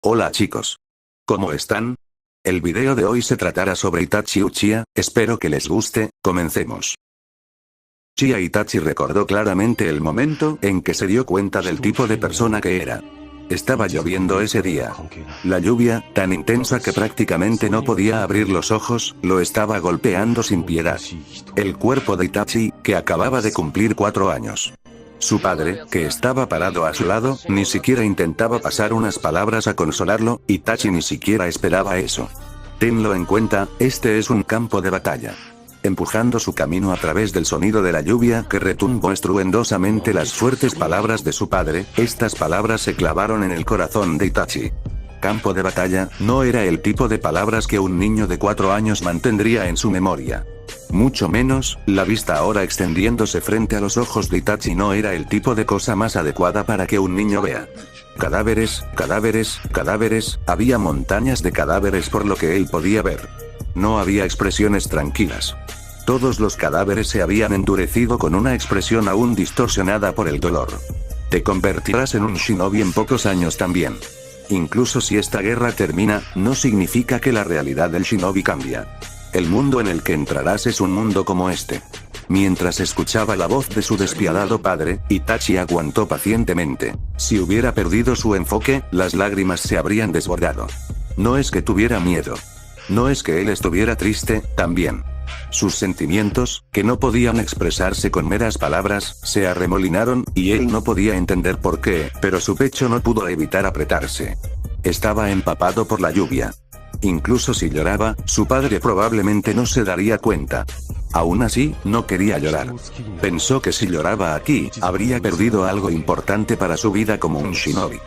Hola chicos. ¿Cómo están? El video de hoy se tratará sobre Itachi Uchiha, espero que les guste, comencemos. Uchiha Itachi recordó claramente el momento en que se dio cuenta del tipo de persona que era. Estaba lloviendo ese día. La lluvia, tan intensa que prácticamente no podía abrir los ojos, lo estaba golpeando sin piedad. El cuerpo de Itachi, que acababa de cumplir 4 años. Su padre, que estaba parado a su lado, ni siquiera intentaba pasar unas palabras a consolarlo, Itachi ni siquiera esperaba eso. Tenlo en cuenta, este es un campo de batalla. Empujando su camino a través del sonido de la lluvia que retumbó estruendosamente las fuertes palabras de su padre, estas palabras se clavaron en el corazón de Itachi. Campo de batalla, no era el tipo de palabras que un niño de 4 años mantendría en su memoria. Mucho menos, la vista ahora extendiéndose frente a los ojos de Itachi no era el tipo de cosa más adecuada para que un niño vea. Cadáveres, cadáveres, cadáveres, había montañas de cadáveres por lo que él podía ver. No había expresiones tranquilas. Todos los cadáveres se habían endurecido con una expresión aún distorsionada por el dolor. Te convertirás en un shinobi en pocos años también. Incluso si esta guerra termina, no significa que la realidad del shinobi cambia. El mundo en el que entrarás es un mundo como este. Mientras escuchaba la voz de su despiadado padre, Itachi aguantó pacientemente. Si hubiera perdido su enfoque, las lágrimas se habrían desbordado. No es que tuviera miedo. No es que él estuviera triste, también. Sus sentimientos, que no podían expresarse con meras palabras, se arremolinaron, y él no podía entender por qué, pero su pecho no pudo evitar apretarse. Estaba empapado por la lluvia. Incluso si lloraba, su padre probablemente no se daría cuenta. Aún así, no quería llorar. Pensó que si lloraba aquí, habría perdido algo importante para su vida como un shinobi.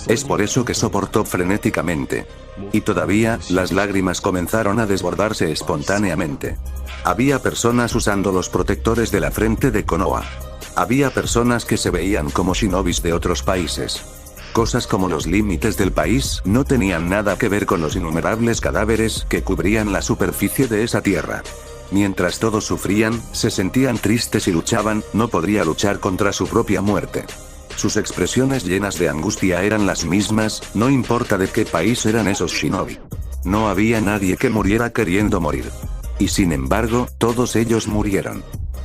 Es por eso que soportó frenéticamente. Y todavía, las lágrimas comenzaron a desbordarse espontáneamente. Había personas usando los protectores de la frente de Konoha. Había personas que se veían como shinobis de otros países. Cosas como los límites del país no tenían nada que ver con los innumerables cadáveres que cubrían la superficie de esa tierra. Mientras todos sufrían, se sentían tristes y luchaban, no podría luchar contra su propia muerte. Sus expresiones llenas de angustia eran las mismas, no importa de qué país eran esos shinobi. No había nadie que muriera queriendo morir. Y sin embargo, todos ellos murieron.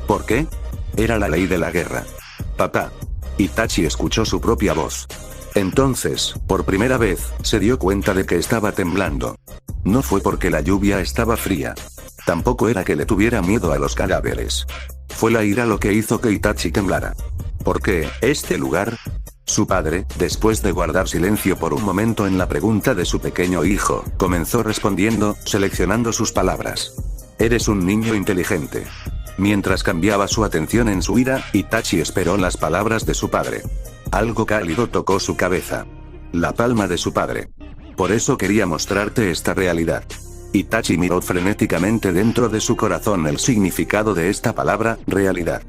¿Por qué? Era la ley de la guerra. Papá. Itachi escuchó su propia voz. Entonces, por primera vez, se dio cuenta de que estaba temblando. No fue porque la lluvia estaba fría. Tampoco era que le tuviera miedo a los cadáveres. Fue la ira lo que hizo que Itachi temblara. ¿Por qué, este lugar? Su padre, después de guardar silencio por un momento en la pregunta de su pequeño hijo, comenzó respondiendo, seleccionando sus palabras. Eres un niño inteligente. Mientras cambiaba su atención en su ira, Itachi esperó las palabras de su padre. Algo cálido tocó su cabeza. La palma de su padre. Por eso quería mostrarte esta realidad. Itachi miró frenéticamente dentro de su corazón el significado de esta palabra, realidad.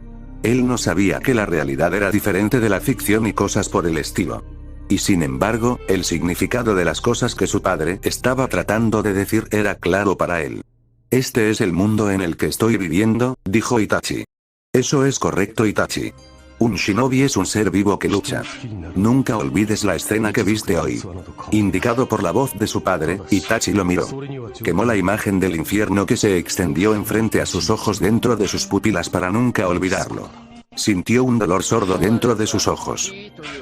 Él no sabía que la realidad era diferente de la ficción y cosas por el estilo. Y sin embargo, el significado de las cosas que su padre estaba tratando de decir era claro para él. Este es el mundo en el que estoy viviendo, dijo Itachi. Eso es correcto, Itachi. Un shinobi es un ser vivo que lucha. Nunca olvides la escena que viste hoy. Indicado por la voz de su padre, Itachi lo miró. Quemó la imagen del infierno que se extendió enfrente a sus ojos dentro de sus pupilas para nunca olvidarlo. Sintió un dolor sordo dentro de sus ojos.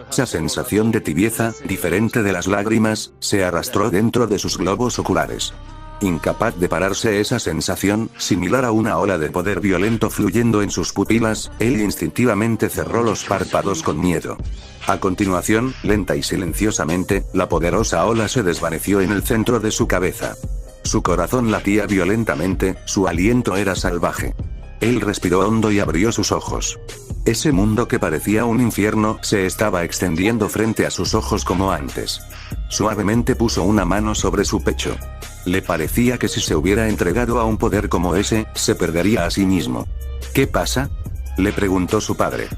Esa sensación de tibieza, diferente de las lágrimas, se arrastró dentro de sus globos oculares. Incapaz de pararse esa sensación, similar a una ola de poder violento fluyendo en sus pupilas, él instintivamente cerró los párpados con miedo. A continuación, lenta y silenciosamente, la poderosa ola se desvaneció en el centro de su cabeza. Su corazón latía violentamente, su aliento era salvaje. Él respiró hondo y abrió sus ojos. Ese mundo que parecía un infierno, se estaba extendiendo frente a sus ojos como antes. Suavemente puso una mano sobre su pecho. Le parecía que si se hubiera entregado a un poder como ese, se perdería a sí mismo. ¿Qué pasa? Le preguntó su padre.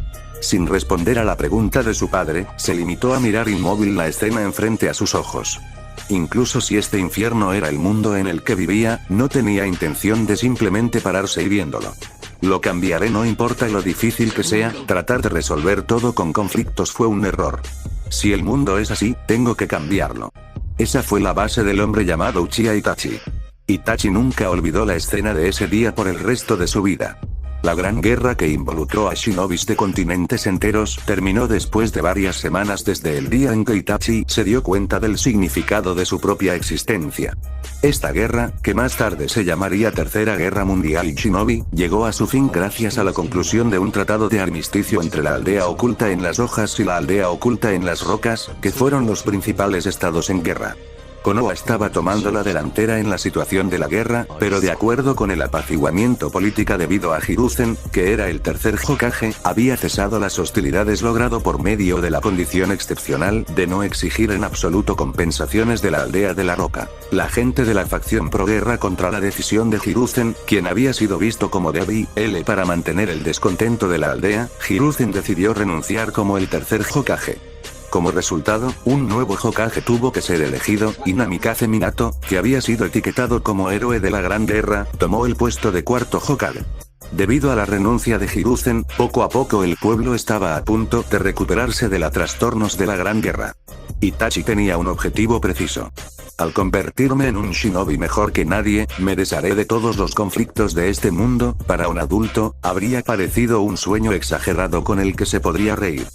Sin responder a la pregunta de su padre, se limitó a mirar inmóvil la escena enfrente a sus ojos. Incluso si este infierno era el mundo en el que vivía, no tenía intención de simplemente pararse y viéndolo. Lo cambiaré no importa lo difícil que sea, tratar de resolver todo con conflictos fue un error. Si el mundo es así, tengo que cambiarlo. Esa fue la base del hombre llamado Uchiha Itachi. Itachi nunca olvidó la escena de ese día por el resto de su vida. La gran guerra que involucró a shinobis de continentes enteros terminó después de varias semanas desde el día en que Itachi se dio cuenta del significado de su propia existencia. Esta guerra, que más tarde se llamaría Tercera Guerra Mundial Shinobi, llegó a su fin gracias a la conclusión de un tratado de armisticio entre la aldea oculta en las hojas y la aldea oculta en las rocas, que fueron los principales estados en guerra. Konoha estaba tomando la delantera en la situación de la guerra, pero de acuerdo con el apaciguamiento político debido a Hiruzen, que era el tercer Hokage, había cesado las hostilidades logrado por medio de la condición excepcional de no exigir en absoluto compensaciones de la aldea de la roca. La gente de la facción pro-guerra contra la decisión de Hiruzen, quien había sido visto como débil, para mantener el descontento de la aldea, Hiruzen decidió renunciar como el tercer Hokage. Como resultado, un nuevo Hokage tuvo que ser elegido, y Namikaze Minato, que había sido etiquetado como héroe de la Gran Guerra, tomó el puesto de cuarto Hokage. Debido a la renuncia de Hiruzen, poco a poco el pueblo estaba a punto de recuperarse de los trastornos de la Gran Guerra. Itachi tenía un objetivo preciso. Al convertirme en un shinobi mejor que nadie, me desharé de todos los conflictos de este mundo. Para un adulto, habría parecido un sueño exagerado con el que se podría reír.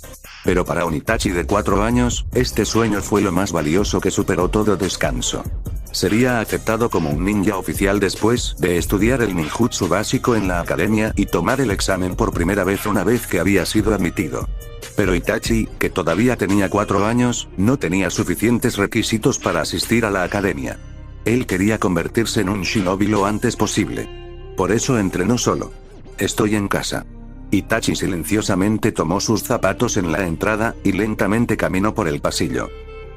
Pero para un Itachi de 4 años, este sueño fue lo más valioso que superó todo descanso. Sería aceptado como un ninja oficial después de estudiar el ninjutsu básico en la academia y tomar el examen por primera vez una vez que había sido admitido. Pero Itachi, que todavía tenía 4 años, no tenía suficientes requisitos para asistir a la academia. Él quería convertirse en un shinobi lo antes posible. Por eso entrenó solo. Estoy en casa. Itachi silenciosamente tomó sus zapatos en la entrada, y lentamente caminó por el pasillo.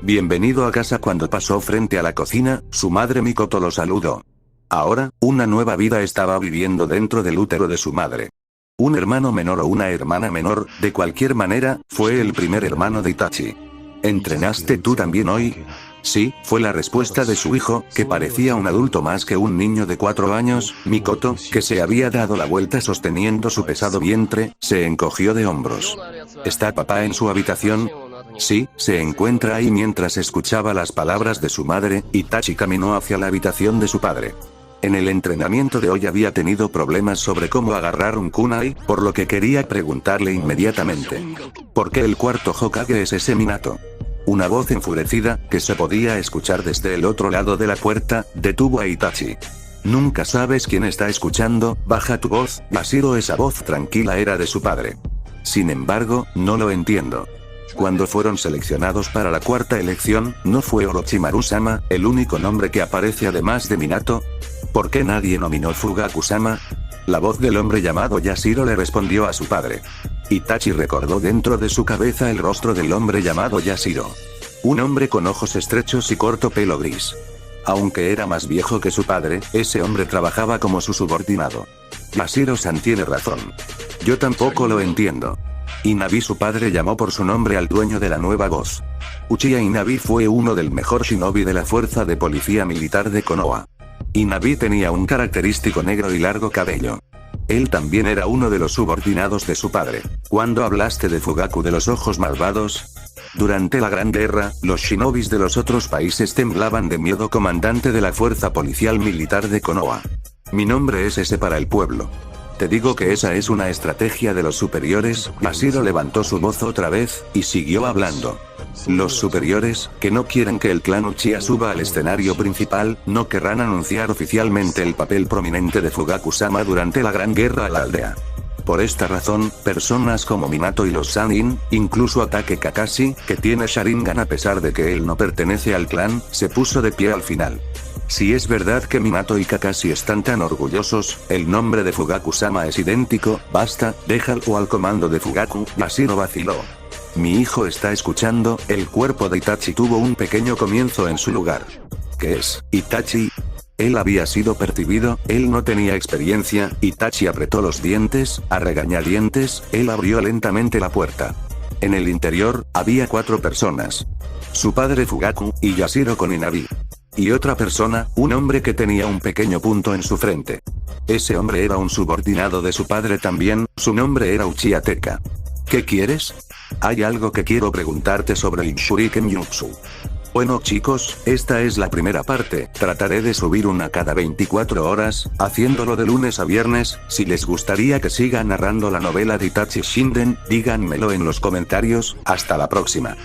Bienvenido a casa. Cuando pasó frente a la cocina, su madre Mikoto lo saludó. Ahora, una nueva vida estaba viviendo dentro del útero de su madre. Un hermano menor o una hermana menor, de cualquier manera, fue el primer hermano de Itachi. ¿Entrenaste tú también hoy? Sí, fue la respuesta de su hijo, que parecía un adulto más que un niño de 4 años. Mikoto, que se había dado la vuelta sosteniendo su pesado vientre, se encogió de hombros. ¿Está papá en su habitación? Sí, se encuentra ahí. Mientras escuchaba las palabras de su madre, Itachi caminó hacia la habitación de su padre. En el entrenamiento de hoy había tenido problemas sobre cómo agarrar un kunai, por lo que quería preguntarle inmediatamente. ¿Por qué el cuarto Hokage es ese Minato? Una voz enfurecida, que se podía escuchar desde el otro lado de la puerta, detuvo a Itachi. Nunca sabes quién está escuchando, baja tu voz, Yashiro. Esa voz tranquila era de su padre. Sin embargo, no lo entiendo. Cuando fueron seleccionados para la cuarta elección, ¿no fue Orochimaru-sama el único nombre que aparece además de Minato? ¿Por qué nadie nominó Fugaku-sama? La voz del hombre llamado Yashiro le respondió a su padre. Itachi recordó dentro de su cabeza el rostro del hombre llamado Yashiro. Un hombre con ojos estrechos y corto pelo gris. Aunque era más viejo que su padre, ese hombre trabajaba como su subordinado. Yashiro-san tiene razón. Yo tampoco lo entiendo. Inabi, su padre, llamó por su nombre al dueño de la nueva voz. Uchiha Inabi fue uno del mejor shinobi de la fuerza de policía militar de Konoha. Inabi tenía un característico negro y largo cabello. Él también era uno de los subordinados de su padre. ¿Cuándo hablaste de Fugaku de los ojos malvados? Durante la Gran Guerra, los shinobis de los otros países temblaban de miedo. Comandante de la fuerza policial militar de Konoha. Mi nombre es ese para el pueblo. Te digo que esa es una estrategia de los superiores. Yashiro levantó su voz otra vez, y siguió hablando. Los superiores, que no quieren que el clan Uchiha suba al escenario principal, no querrán anunciar oficialmente el papel prominente de Fugaku-sama durante la Gran Guerra a la aldea. Por esta razón, personas como Minato y los Sannin, incluso Ataque Kakashi, que tiene Sharingan a pesar de que él no pertenece al clan, se puso de pie al final. Si es verdad que Minato y Kakashi están tan orgullosos, el nombre de Fugaku-sama es idéntico. Basta, déjalo al comando de Fugaku. Yashiro vaciló. Mi hijo está escuchando. El cuerpo de Itachi tuvo un pequeño comienzo en su lugar. ¿Qué es, Itachi? Él había sido percibido, él no tenía experiencia. Itachi apretó los dientes, a regañadientes, él abrió lentamente la puerta. En el interior, había 4 personas. Su padre Fugaku, y Yashiro con Inabi. Y otra persona, un hombre que tenía un pequeño punto en su frente. Ese hombre era un subordinado de su padre también, su nombre era Uchiha Teka. ¿Qué quieres? Hay algo que quiero preguntarte sobre el Shuriken Jutsu. Bueno chicos, esta es la primera parte, trataré de subir una cada 24 horas, haciéndolo de lunes a viernes. Si les gustaría que siga narrando la novela de Itachi Shinden, díganmelo en los comentarios. Hasta la próxima.